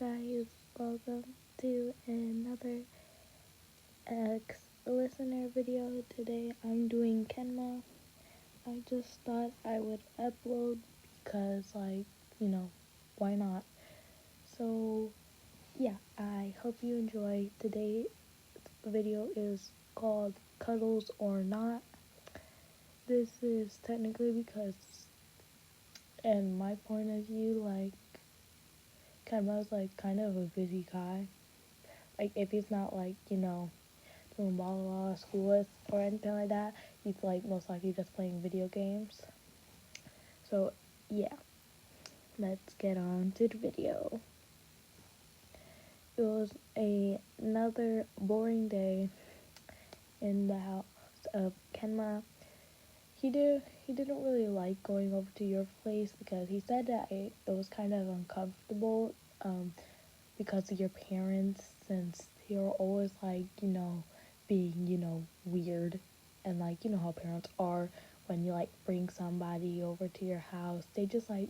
guys, welcome to another listener video. Today I'm doing Kenma. I just thought I would upload because why not? So yeah, I hope you enjoy. Today's video is called Cuddles or Not. This is technically because, in my point of view, Kenma's kind of a busy guy. If he's not doing blah blah blah school or anything like that, he's most likely just playing video games. So yeah, let's get on to the video. It was another boring day in the house of Kenma. He didn't really like going over to your place because he said that it was kind of uncomfortable because of your parents, since you're always being weird, and how parents are when you bring somebody over to your house. They just like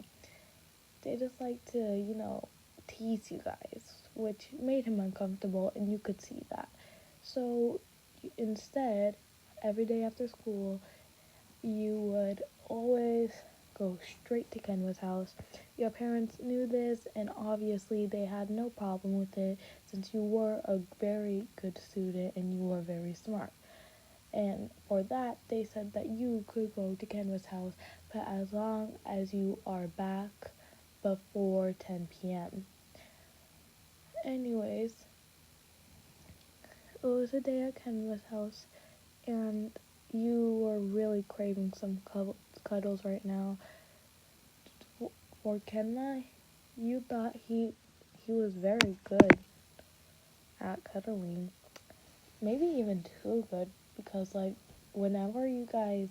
to tease you guys, which made him uncomfortable, and you could see that. So instead, every day after school, you would always go straight to Kenwa's house. Your parents knew this, and obviously they had no problem with it, since you were a very good student and you were very smart. And for that, they said that you could go to Kenwa's house, but as long as you are back before 10 p.m. Anyways, it was a day at Kenwa's house, and you were really craving some cuddles right now. For Kenma, you thought he was very good at cuddling, maybe even too good, because whenever you guys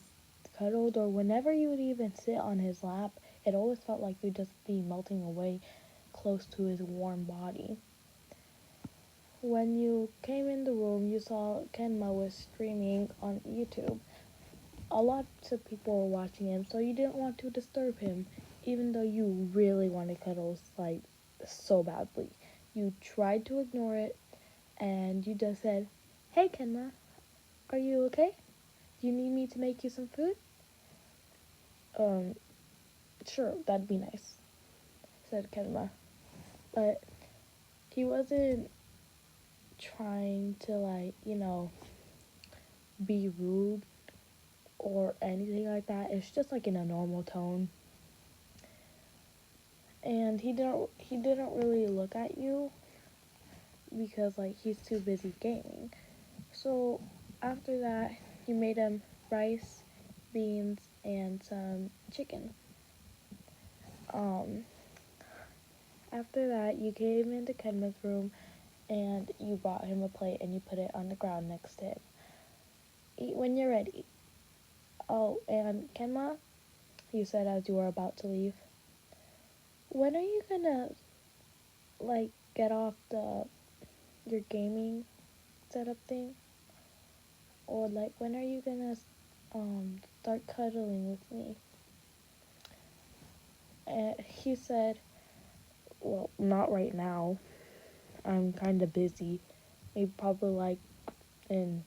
cuddled, or whenever you would even sit on his lap, it always felt like you'd just be melting away close to his warm body. When you came in the room, you saw Kenma was streaming on YouTube. A lot of people were watching him, so you didn't want to disturb him, even though you really wanted cuddles so badly. You tried to ignore it, and you just said, "Hey Kenma, are you okay? Do you need me to make you some food?" Sure, that'd be nice," said Kenma. But he wasn't trying to be rude or anything like that. It's just in a normal tone. And he didn't really look at you because he's too busy gaming. So after that, you made him rice, beans, and some chicken. After that, you came into Kenma's room and you brought him a plate and you put it on the ground next to him. "Eat when you're ready." "Oh, and Kenma," you said as you were about to leave, "when are you gonna get off your gaming setup thing? Or when are you gonna start cuddling with me?" And he said, "Well, not right now. I'm kind of busy. Maybe probably in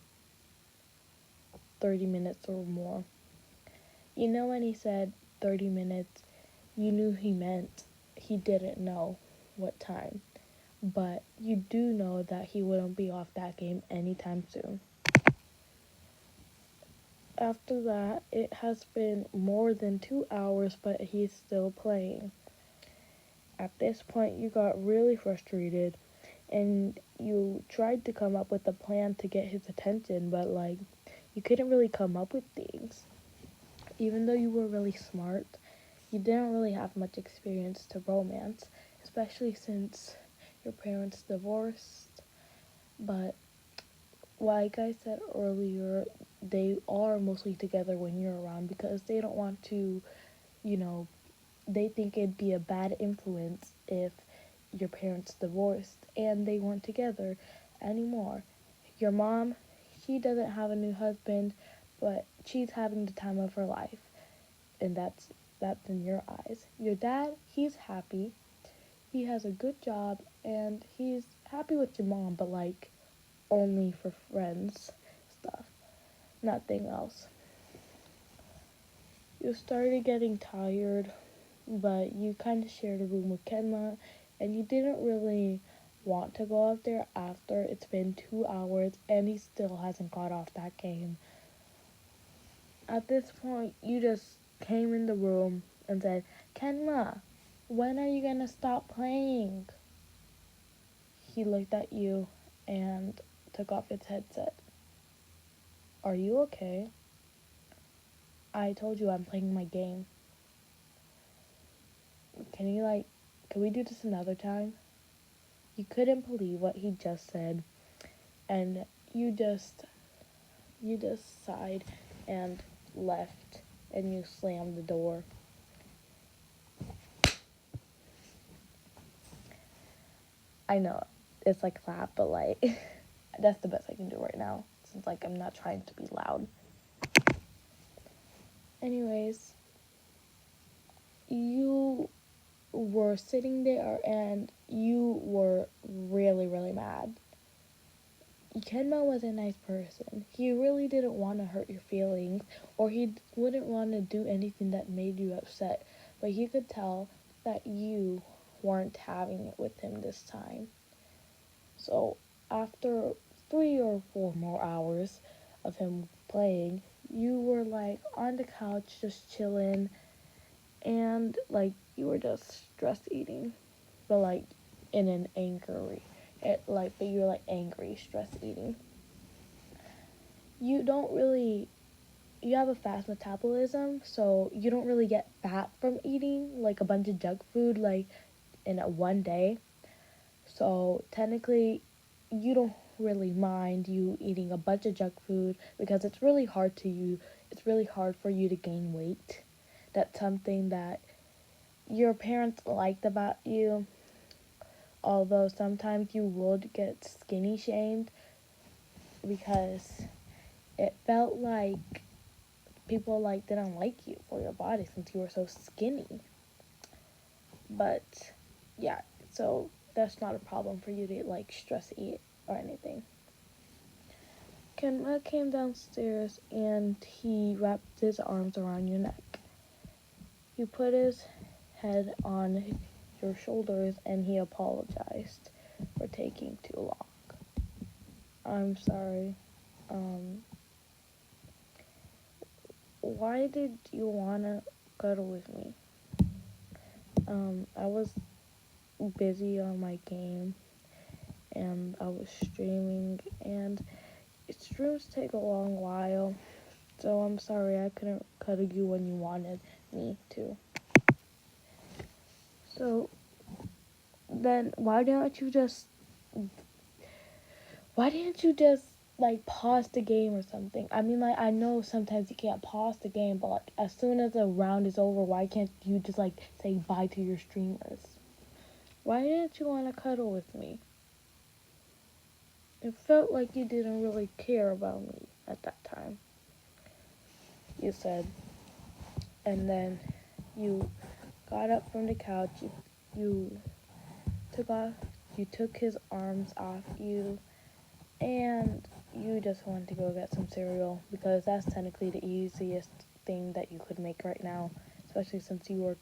30 minutes or more." When he said 30 minutes, you knew he meant he didn't know what time. But you do know that he wouldn't be off that game anytime soon. After that, it has been more than 2 hours, but he's still playing. At this point, you got really frustrated, and you tried to come up with a plan to get his attention, but you couldn't really come up with things. Even though you were really smart, you didn't really have much experience to romance, especially since your parents divorced. But like I said earlier, they are mostly together when you're around because they don't want to, they think it'd be a bad influence if your parents divorced and they weren't together anymore. Your mom, she doesn't have a new husband, but she's having the time of her life, and that's in your eyes. Your dad, he's happy. he has a good job and he's happy with your mom, but like only for friends stuff, nothing else. You started getting tired, but you kind of shared a room with Kenma, and you didn't really want to go out there after it's been 2 hours and he still hasn't got off that game. At this point, you just came in the room and said, Kenma, when are you gonna stop playing? He looked at you and took off his headset. Are you okay? I told you I'm playing my game. Can you can we do this another time? You couldn't believe what he just said, and you just sighed and left, and you slammed the door. I know it's like that, but like that's the best I can do right now since like I'm not trying to be loud. Anyways, you were sitting there and you were really, really mad. Kenma was a nice person. He really didn't want to hurt your feelings, or he wouldn't want to do anything that made you upset, but he could tell that you weren't having it with him this time. So after 3 or 4 more hours of him playing, you were like on the couch just chilling, and like you were just stress eating, but like in an angry, but you're like angry stress eating. You don't really, you have a fast metabolism, so you don't really get fat from eating like a bunch of junk food like in a one day. So technically, you don't really mind you eating a bunch of junk food because it's really hard for you to gain weight. That's something that your parents liked about you, although sometimes you would get skinny shamed because it felt like people like didn't like you for your body since you were so skinny. But yeah, so that's not a problem for you to like stress eat or anything. Kenma came downstairs and he wrapped his arms around your neck. He put his head on your shoulders and he apologized for taking too long. I'm sorry. Um, why did you wanna cuddle with me? I was busy on my game and I was streaming, and streams take a long while, so I'm sorry I couldn't cuddle you when you wanted me to. So then why didn't you just like pause the game or something? I mean, like I know sometimes you can't pause the game, but like as soon as the round is over, why can't you just like say bye to your streamers? Why didn't you want to cuddle with me? It felt like you didn't really care about me at that time, you said. And then you got up from the couch, you took off you took his arms off you, and you just wanted to go get some cereal because that's technically the easiest thing that you could make right now, especially since you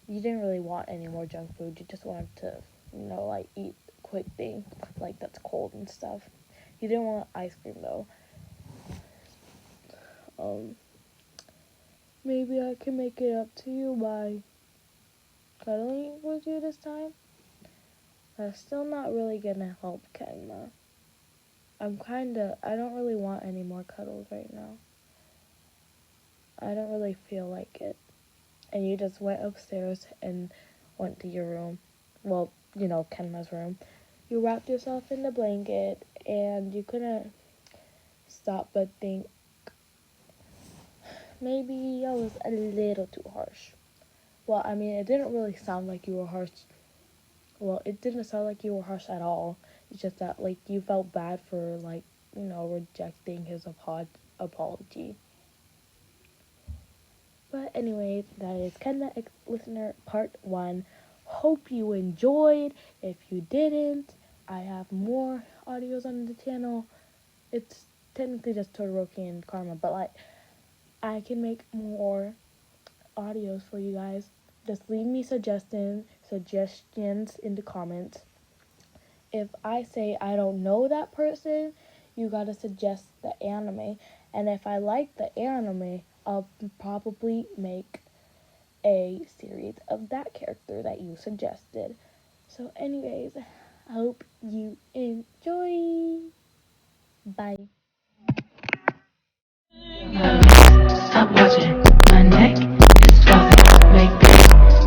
didn't really want any more junk food. You just wanted to, like eat quick thing like that's cold and stuff. You didn't want ice cream though. Maybe I can make it up to you by cuddling with you this time. That's still not really gonna help, Kenma. I don't really want any more cuddles right now. I don't really feel like it. And you just went upstairs and went to your room. Well, Kenma's room. You wrapped yourself in the blanket and you couldn't stop but think maybe I was a little too harsh. Well, I mean, it didn't really sound like you were harsh. Well, it didn't sound like you were harsh at all. It's just that, like, you felt bad for, like, rejecting his apology. But anyways, that is Kenma Listener Part 1. hope you enjoyed. If you didn't, I have more audios on the channel. It's technically just Todoroki and Karma, but like I can make more audios for you guys. Just leave me suggestions in the comments. If I say I don't know that person, you gotta suggest the anime. And if I like the anime, I'll probably make a series of that character that you suggested. So anyways, I hope you enjoy. Bye. Stop watching, my neck is flossy. Make big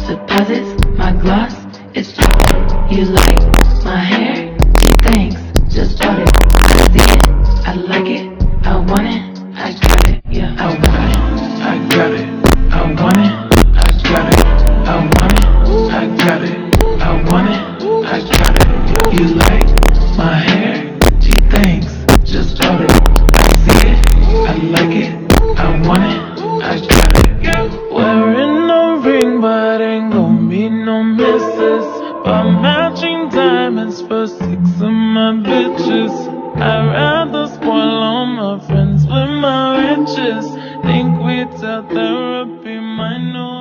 deposits, my gloss is flossy. You like my hair? Thanks, just bought it. I see it, I like it, I want it, I got it, yeah. I want it, I got it, I want it, I got it, I want it, I got it, I want it, I got it. You like my hair? Gee, thanks, just bought it. I see it, I like it, I want it, I got it, yeah. Wearing no ring, but ain't gon' be no misses. But matching diamonds for 6 of my bitches. I'd rather spoil all my friends with my riches. Think we tell therapy, my new